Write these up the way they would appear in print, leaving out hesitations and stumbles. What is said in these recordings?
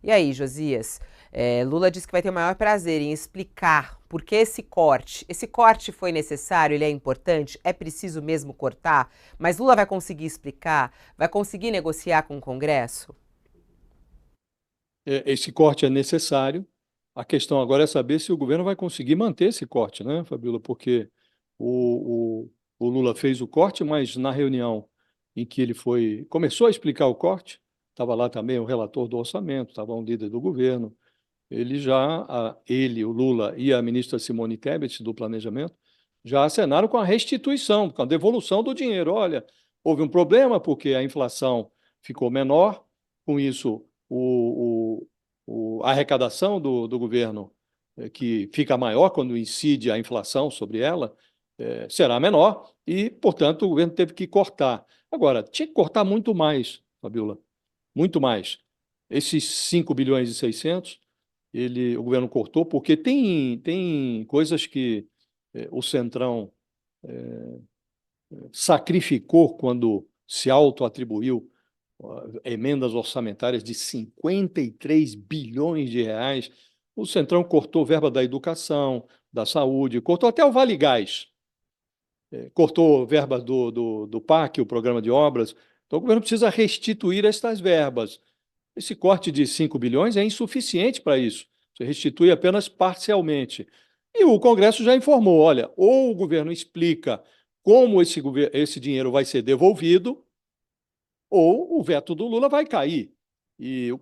E aí, Josias? Lula disse que vai ter o maior prazer em explicar por que esse corte foi necessário, ele é importante, é preciso mesmo cortar, mas Lula vai conseguir explicar, vai conseguir negociar com o Congresso? Esse corte é necessário. A questão agora é saber se o governo vai conseguir manter esse corte, né, Fabíola? Porque o Lula fez o corte, mas na reunião em que ele começou a explicar o corte, estava lá também o relator do orçamento, estava um líder do governo. O Lula e a ministra Simone Tebet, do Planejamento, já acenaram com a restituição, com a devolução do dinheiro. Olha, houve um problema porque a inflação ficou menor, com isso a arrecadação do governo, que fica maior quando incide a inflação sobre ela, será menor e, portanto, o governo teve que cortar. Agora, tinha que cortar muito mais, Fabiola, muito mais. Esses 5 bilhões e 600 o governo cortou, porque tem coisas que o Centrão sacrificou quando se autoatribuiu emendas orçamentárias de 53 bilhões de reais. O Centrão cortou verba da educação, da saúde, cortou até o Vale Gás, cortou verba do PAC, o Programa de Obras. Então, o governo precisa restituir estas verbas. Esse corte de 5 bilhões é insuficiente para isso. Você restitui apenas parcialmente. E o Congresso já informou, olha, ou o governo explica como esse dinheiro vai ser devolvido, ou o veto do Lula vai cair. E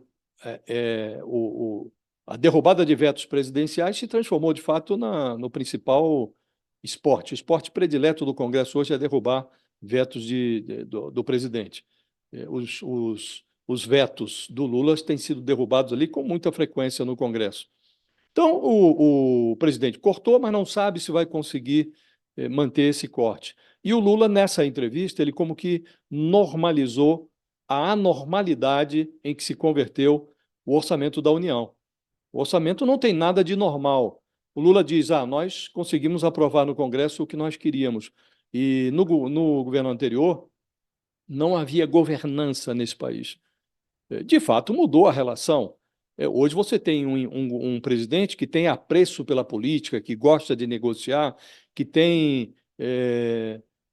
é, é, o, o- a derrubada de vetos presidenciais se transformou, de fato, no principal esporte. O esporte predileto do Congresso hoje é derrubar vetos do presidente. Os vetos do Lula têm sido derrubados ali com muita frequência no Congresso. Então, o presidente cortou, mas não sabe se vai conseguir manter esse corte. E o Lula, nessa entrevista, ele como que normalizou a anormalidade em que se converteu o orçamento da União. O orçamento não tem nada de normal. O Lula diz: nós conseguimos aprovar no Congresso o que nós queríamos. E no governo anterior, não havia governança nesse país. De fato, mudou a relação. Hoje você tem um presidente que tem apreço pela política, que gosta de negociar, que tem,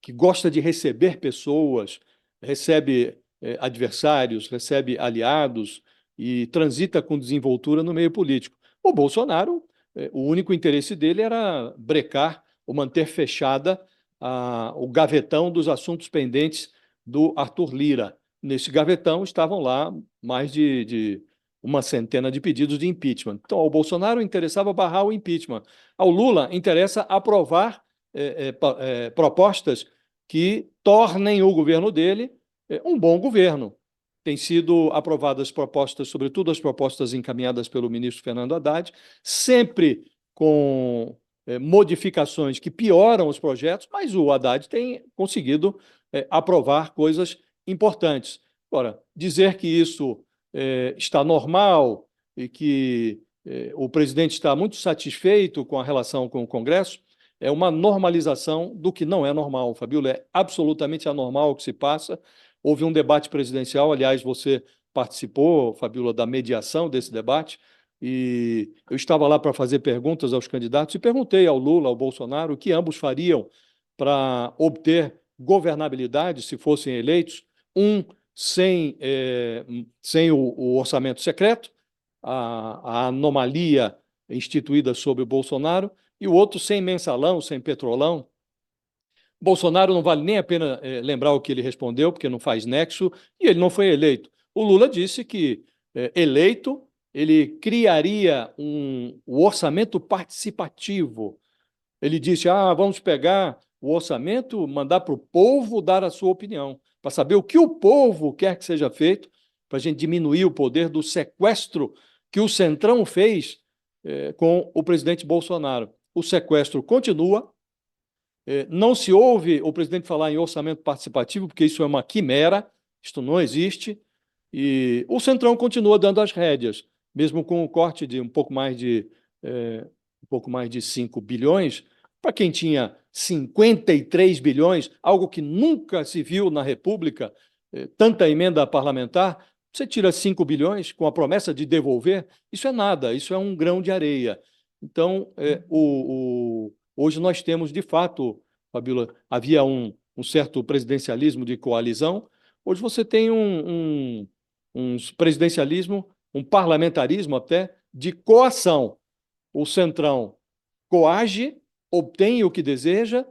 que gosta de receber pessoas, recebe adversários, recebe aliados e transita com desenvoltura no meio político. O Bolsonaro, o único interesse dele era brecar ou manter fechada o gavetão dos assuntos pendentes do Arthur Lira. Nesse gavetão estavam lá mais de uma centena de pedidos de impeachment. Então, ao Bolsonaro interessava barrar o impeachment. Ao Lula interessa aprovar propostas que tornem o governo dele um bom governo. Têm sido aprovadas propostas, sobretudo as propostas encaminhadas pelo ministro Fernando Haddad, sempre com modificações que pioram os projetos, mas o Haddad tem conseguido aprovar coisas importantes. Agora, dizer que isso está normal e que o presidente está muito satisfeito com a relação com o Congresso é uma normalização do que não é normal, Fabíola. É absolutamente anormal o que se passa. Houve um debate presidencial, aliás, você participou, Fabíola, da mediação desse debate, e eu estava lá para fazer perguntas aos candidatos e perguntei ao Lula, ao Bolsonaro, o que ambos fariam para obter governabilidade se fossem eleitos, um sem o orçamento secreto, a anomalia instituída sobre o Bolsonaro, e o outro sem mensalão, sem petrolão. Bolsonaro não vale nem a pena lembrar o que ele respondeu, porque não faz nexo, e ele não foi eleito. O Lula disse que, eleito, ele criaria o orçamento participativo. Ele disse: vamos pegar o orçamento, mandar para o povo dar a sua opinião, para saber o que o povo quer que seja feito, para a gente diminuir o poder do sequestro que o Centrão fez com o presidente Bolsonaro. O sequestro continua, não se ouve o presidente falar em orçamento participativo, porque isso é uma quimera, isto não existe, e o Centrão continua dando as rédeas, mesmo com o corte de um pouco mais de 5 bilhões, para quem tinha 53 bilhões, algo que nunca se viu na República, tanta emenda parlamentar, Você tira 5 bilhões com a promessa de devolver, isso é nada, isso é um grão de areia. Então, hoje nós temos, de fato, Fabíola, havia um certo presidencialismo de coalizão, hoje você tem um presidencialismo, um parlamentarismo até, de coação. O Centrão coage, obtém o que deseja,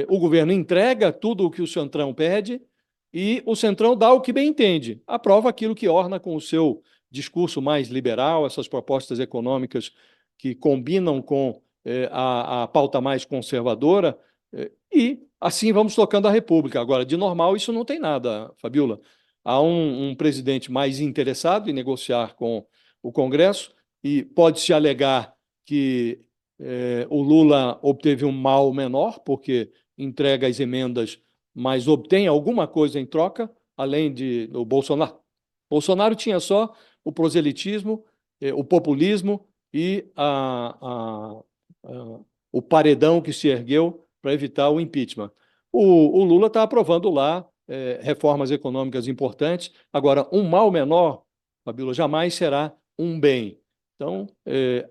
o governo entrega tudo o que o Centrão pede e o Centrão dá o que bem entende, aprova aquilo que orna com o seu discurso mais liberal, essas propostas econômicas que combinam com a pauta mais conservadora, e assim vamos tocando a República. Agora, de normal, isso não tem nada, Fabíola. Há um presidente mais interessado em negociar com o Congresso e pode-se alegar que o Lula obteve um mal menor, porque entrega as emendas, mas obtém alguma coisa em troca, além do Bolsonaro. Bolsonaro tinha só o proselitismo, o populismo e o paredão que se ergueu para evitar o impeachment. O Lula está aprovando lá reformas econômicas importantes. Agora, um mal menor, Fabíola, jamais será um bem. Então,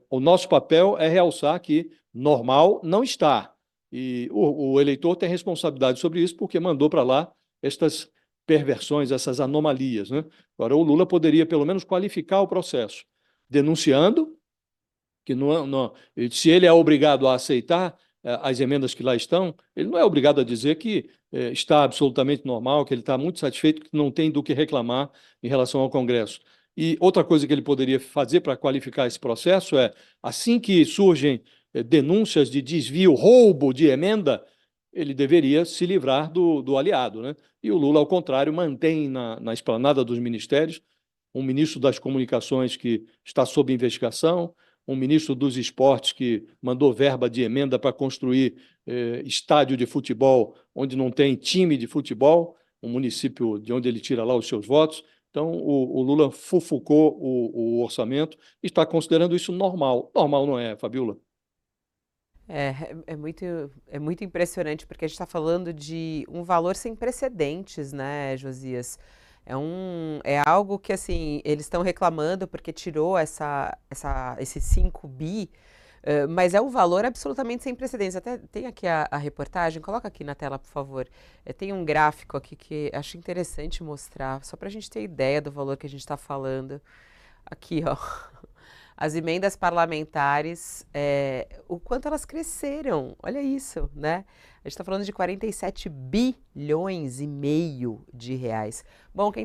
o nosso papel é realçar que normal não está. E o eleitor tem responsabilidade sobre isso porque mandou para lá estas perversões, essas anomalias, né? Agora, o Lula poderia, pelo menos, qualificar o processo, denunciando que se ele é obrigado a aceitar as emendas que lá estão, ele não é obrigado a dizer que está absolutamente normal, que ele está muito satisfeito, que não tem do que reclamar em relação ao Congresso. E outra coisa que ele poderia fazer para qualificar esse processo é, assim que surgem denúncias de desvio, roubo de emenda, ele deveria se livrar do aliado, né? E o Lula, ao contrário, mantém na esplanada dos ministérios um ministro das Comunicações que está sob investigação, um ministro dos Esportes que mandou verba de emenda para construir estádio de futebol onde não tem time de futebol, um município de onde ele tira lá os seus votos. Então, o Lula fufucou o orçamento e está considerando isso normal. Normal não é, Fabíola? É muito impressionante, porque a gente está falando de um valor sem precedentes, né, Josias? É algo que, assim, eles estão reclamando porque tirou esse 5 bi, mas é um valor absolutamente sem precedentes. Até tem aqui a reportagem, coloca aqui na tela, por favor. Tem um gráfico aqui que acho interessante mostrar, só para a gente ter ideia do valor que a gente está falando. Aqui, ó. As emendas parlamentares, o quanto elas cresceram, olha isso, né? A gente está falando de 47 bilhões e meio de reais. Bom, quem